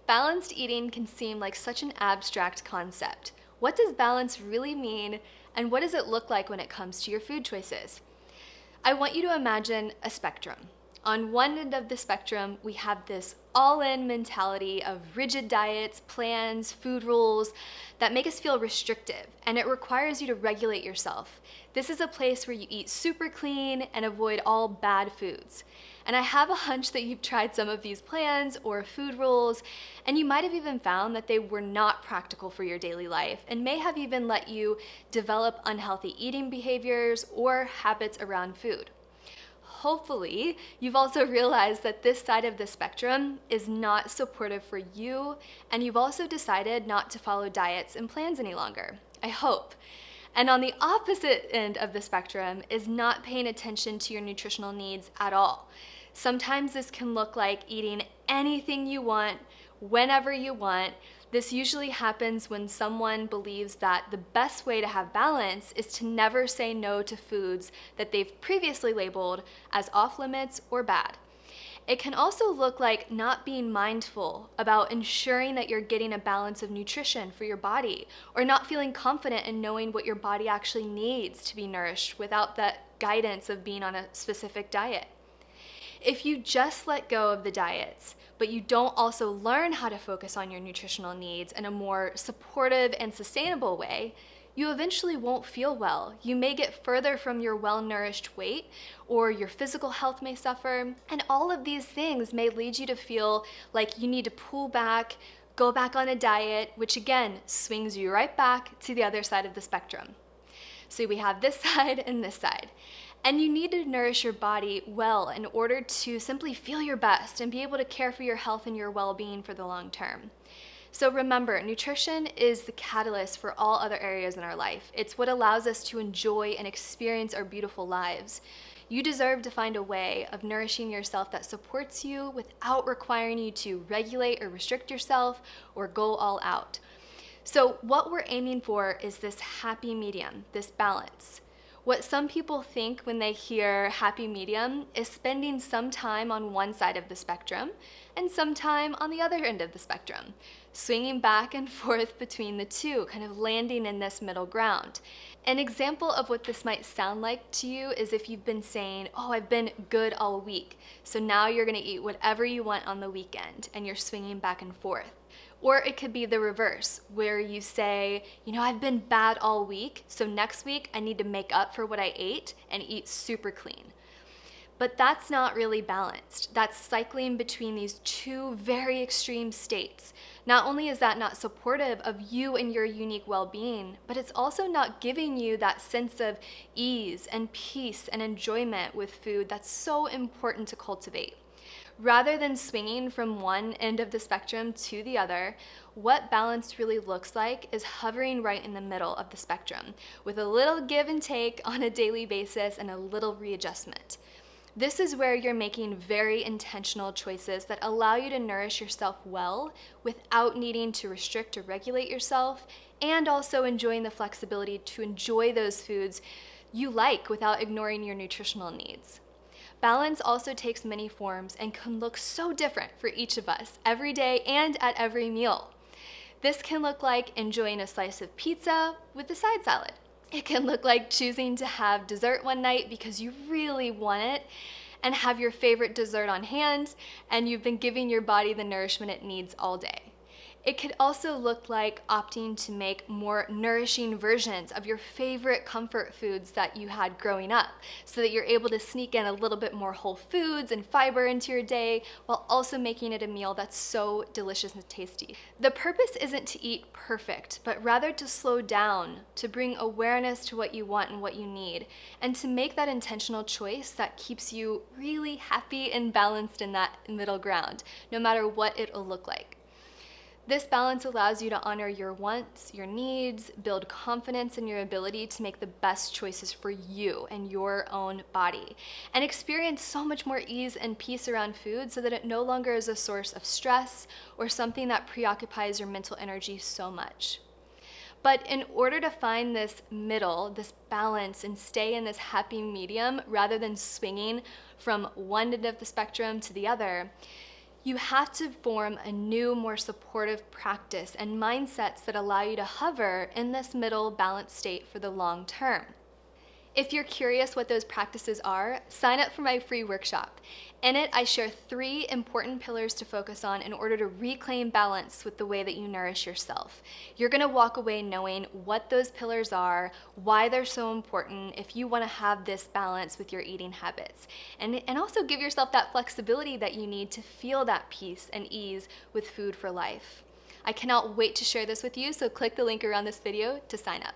Balanced eating can seem like such an abstract concept. What does balance really mean, and what does it look like when it comes to your food choices? I want you to imagine a spectrum. On one end of the spectrum, we have this all-in mentality of rigid diets, plans, food rules that make us feel restrictive, and it requires you to regulate yourself. This is a place where you eat super clean and avoid all bad foods. And I have a hunch that you've tried some of these plans or food rules, and you might have even found that they were not practical for your daily life and may have even let you develop unhealthy eating behaviors or habits around food. Hopefully, you've also realized that this side of the spectrum is not supportive for you, and you've also decided not to follow diets and plans any longer. I hope. And on the opposite end of the spectrum is not paying attention to your nutritional needs at all. Sometimes this can look like eating anything you want, whenever you want. This usually happens when someone believes that the best way to have balance is to never say no to foods that they've previously labeled as off limits or bad. It can also look like not being mindful about ensuring that you're getting a balance of nutrition for your body, or not feeling confident in knowing what your body actually needs to be nourished without that guidance of being on a specific diet. If you just let go of the diets, but you don't also learn how to focus on your nutritional needs in a more supportive and sustainable way, you eventually won't feel well. You may get further from your well-nourished weight, or your physical health may suffer, and all of these things may lead you to feel like you need to pull back, go back on a diet, which again swings you right back to the other side of the spectrum. So we have this side and this side. And you need to nourish your body well in order to simply feel your best and be able to care for your health and your well-being for the long term. So remember, nutrition is the catalyst for all other areas in our life. It's what allows us to enjoy and experience our beautiful lives. You deserve to find a way of nourishing yourself that supports you without requiring you to regulate or restrict yourself or go all out. So what we're aiming for is this happy medium, this balance. What some people think when they hear happy medium is spending some time on one side of the spectrum and some time on the other end of the spectrum, swinging back and forth between the two, kind of landing in this middle ground. An example of what this might sound like to you is if you've been saying, oh, I've been good all week, so now you're gonna eat whatever you want on the weekend, and you're swinging back and forth. Or it could be the reverse, where you say, I've been bad all week, so next week I need to make up for what I ate and eat super clean. But that's not really balanced. That's cycling between these two very extreme states. Not only is that not supportive of you and your unique well-being, but it's also not giving you that sense of ease and peace and enjoyment with food that's so important to cultivate. Rather than swinging from one end of the spectrum to the other, what balance really looks like is hovering right in the middle of the spectrum, with a little give and take on a daily basis and a little readjustment. This is where you're making very intentional choices that allow you to nourish yourself well without needing to restrict or regulate yourself, and also enjoying the flexibility to enjoy those foods you like without ignoring your nutritional needs. Balance also takes many forms and can look so different for each of us every day and at every meal. This can look like enjoying a slice of pizza with a side salad. It can look like choosing to have dessert one night because you really want it and have your favorite dessert on hand, and you've been giving your body the nourishment it needs all day. It could also look like opting to make more nourishing versions of your favorite comfort foods that you had growing up, so that you're able to sneak in a little bit more whole foods and fiber into your day while also making it a meal that's so delicious and tasty. The purpose isn't to eat perfect, but rather to slow down, to bring awareness to what you want and what you need, and to make that intentional choice that keeps you really happy and balanced in that middle ground, no matter what it'll look like. This balance allows you to honor your wants, your needs, build confidence in your ability to make the best choices for you and your own body, and experience so much more ease and peace around food so that it no longer is a source of stress or something that preoccupies your mental energy so much. But in order to find this middle, this balance, and stay in this happy medium rather than swinging from one end of the spectrum to the other, You have to form a new, more supportive practice and mindsets that allow you to hover in this middle balanced state for the long term. If you're curious what those practices are, sign up for my free workshop. In it, I share 3 important pillars to focus on in order to reclaim balance with the way that you nourish yourself. You're gonna walk away knowing what those pillars are, why they're so important if you wanna have this balance with your eating habits. And also give yourself that flexibility that you need to feel that peace and ease with food for life. I cannot wait to share this with you, so click the link around this video to sign up.